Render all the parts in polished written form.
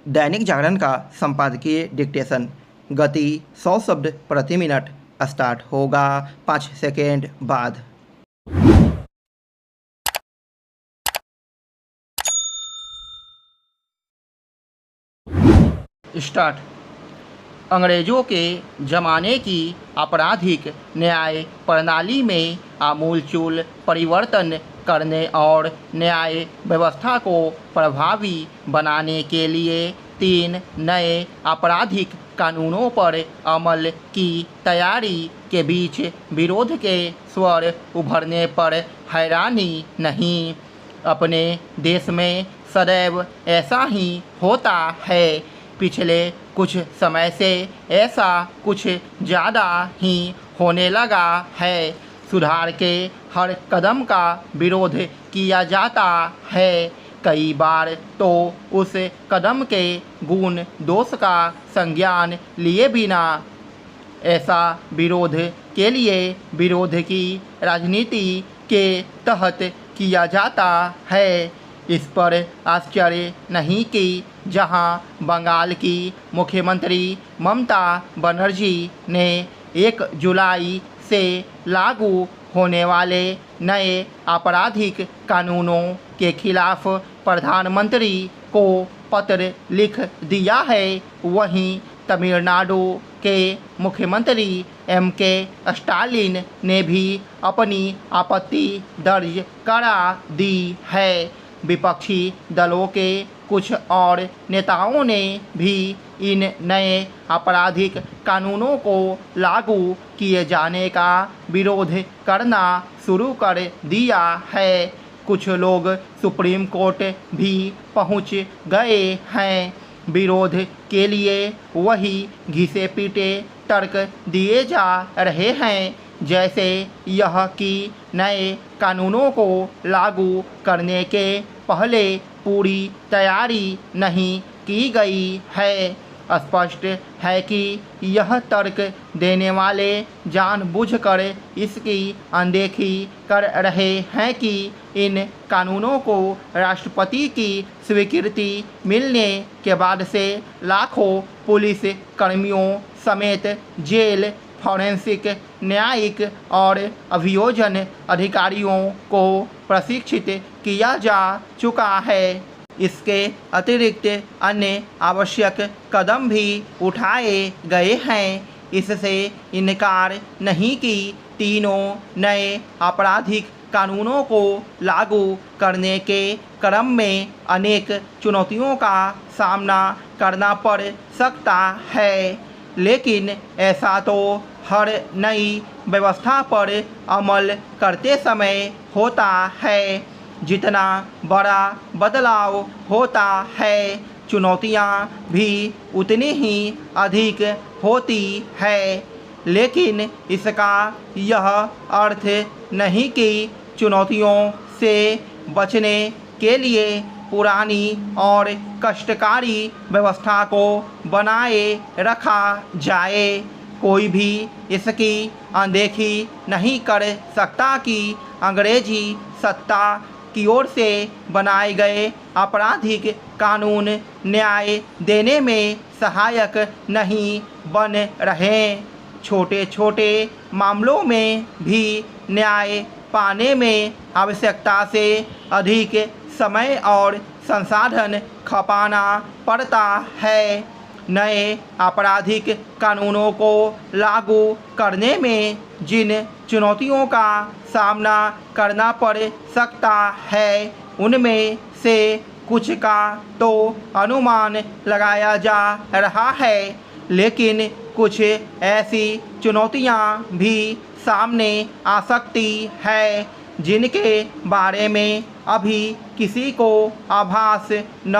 दैनिक जागरण का संपादकीय डिक्टेशन। गति 100 शब्द प्रति मिनट। स्टार्ट होगा 5 सेकेंड बाद। स्टार्ट। अंग्रेजों के ज़माने की आपराधिक न्याय प्रणाली में आमूलचूल परिवर्तन करने और न्याय व्यवस्था को प्रभावी बनाने के लिए 3 नए आपराधिक कानूनों पर अमल की तैयारी के बीच विरोध के स्वर उभरने पर हैरानी नहीं। अपने देश में सदैव ऐसा ही होता है। पिछले कुछ समय से ऐसा कुछ ज़्यादा ही होने लगा है। सुधार के हर कदम का विरोध किया जाता है। कई बार तो उस कदम के गुण दोष का संज्ञान लिए बिना ऐसा विरोध के लिए विरोध की राजनीति के तहत किया जाता है। इस पर आश्चर्य नहीं कि जहां बंगाल की मुख्यमंत्री ममता बनर्जी ने 1 जुलाई से लागू होने वाले नए आपराधिक कानूनों के खिलाफ प्रधानमंत्री को पत्र लिख दिया है, वहीं तमिलनाडु के मुख्यमंत्री M.K. स्टालिन ने भी अपनी आपत्ति दर्ज करा दी है। विपक्षी दलों के कुछ और नेताओं ने भी इन नए आपराधिक कानूनों को लागू किए जाने का विरोध करना शुरू कर दिया है। कुछ लोग सुप्रीम कोर्ट भी पहुंच गए हैं। विरोध के लिए वही घिसे पीटे तर्क दिए जा रहे हैं, जैसे यह कि नए कानूनों को लागू करने के पहले पूरी तैयारी नहीं की गई है। स्पष्ट है कि यह तर्क देने वाले जानबूझकर इसकी अनदेखी कर रहे हैं कि इन कानूनों को राष्ट्रपति की स्वीकृति मिलने के बाद से लाखों पुलिस कर्मियों समेत जेल, फॉरेंसिक, न्यायिक और अभियोजन अधिकारियों को प्रशिक्षित किया जा चुका है। इसके अतिरिक्त अन्य आवश्यक कदम भी उठाए गए हैं। इससे इनकार नहीं कि तीनों नए आपराधिक कानूनों को लागू करने के क्रम में अनेक चुनौतियों का सामना करना पड़ सकता है, लेकिन ऐसा तो हर नई व्यवस्था पर अमल करते समय होता है। जितना बड़ा बदलाव होता है, चुनौतियां भी उतनी ही अधिक होती है। लेकिन इसका यह अर्थ नहीं कि चुनौतियों से बचने के लिए पुरानी और कष्टकारी व्यवस्था को बनाए रखा जाए। कोई भी इसकी अनदेखी नहीं कर सकता कि अंग्रेजी सत्ता की ओर से बनाए गए आपराधिक कानून न्याय देने में सहायक नहीं बन रहे। छोटे छोटे मामलों में भी न्याय पाने में आवश्यकता से अधिक समय और संसाधन खपाना पड़ता है। नए आपराधिक कानूनों को लागू करने में जिन चुनौतियों का सामना करना पड़ सकता है, उनमें से कुछ का तो अनुमान लगाया जा रहा है, लेकिन कुछ ऐसी चुनौतियां भी सामने आ सकती है जिनके बारे में अभी किसी को आभास न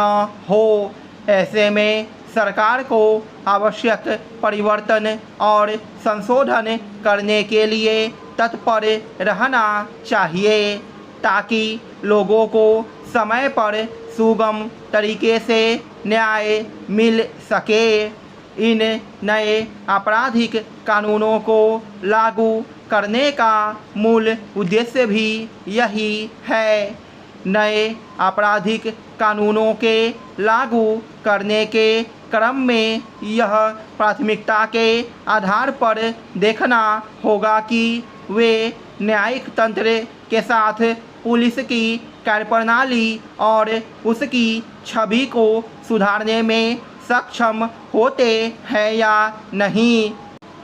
हो। ऐसे में सरकार को आवश्यक परिवर्तन और संशोधन करने के लिए तत्पर रहना चाहिए, ताकि लोगों को समय पर सुगम तरीके से न्याय मिल सके। इन नए आपराधिक कानूनों को लागू करने का मूल उद्देश्य भी यही है। नए आपराधिक कानूनों के लागू करने के क्रम में यह प्राथमिकता के आधार पर देखना होगा कि वे न्यायिक तंत्र के साथ पुलिस की कार्यप्रणाली और उसकी छवि को सुधारने में सक्षम होते हैं या नहीं।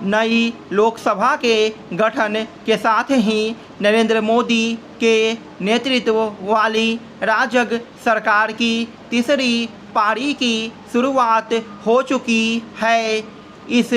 नई लोकसभा के गठन के साथ ही नरेंद्र मोदी के नेतृत्व वाली राजग सरकार की तीसरी पारी की शुरुआत हो चुकी है। इस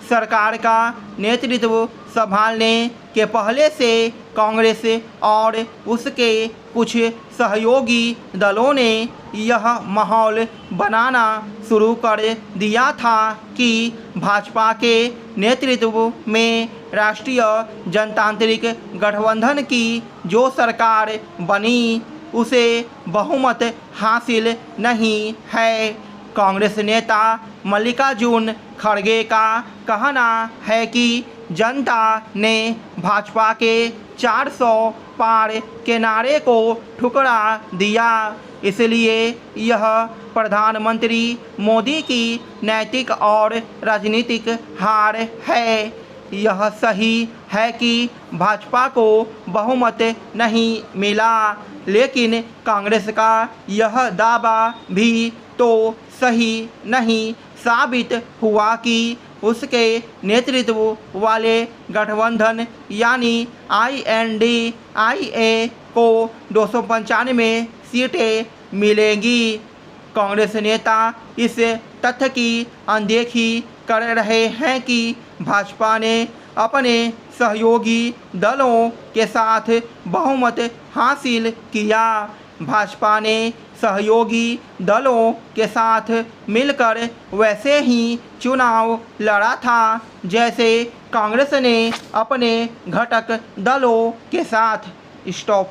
सरकार का नेतृत्व संभालने के पहले से कांग्रेस और उसके कुछ सहयोगी दलों ने यह माहौल बनाना शुरू कर दिया था कि भाजपा के नेतृत्व में राष्ट्रीय जनतांत्रिक गठबंधन की जो सरकार बनी उसे बहुमत हासिल नहीं है। कांग्रेस नेता मल्लिकार्जुन खड़गे का कहना है कि जनता ने भाजपा के 400 पार के नारे को ठुकरा दिया, इसलिए यह प्रधानमंत्री मोदी की नैतिक और राजनीतिक हार है। यह सही है कि भाजपा को बहुमत नहीं मिला, लेकिन कांग्रेस का यह दावा भी तो सही नहीं साबित हुआ कि उसके नेतृत्व वाले गठबंधन यानी INDIA को 295 सीटें मिलेंगी। कांग्रेस नेता इस तथ्य की अनदेखी कर रहे हैं कि भाजपा ने अपने सहयोगी दलों के साथ बहुमत हासिल किया। भाजपा ने सहयोगी दलों के साथ मिलकर वैसे ही चुनाव लड़ा था जैसे कांग्रेस ने अपने घटक दलों के साथ। स्टॉप।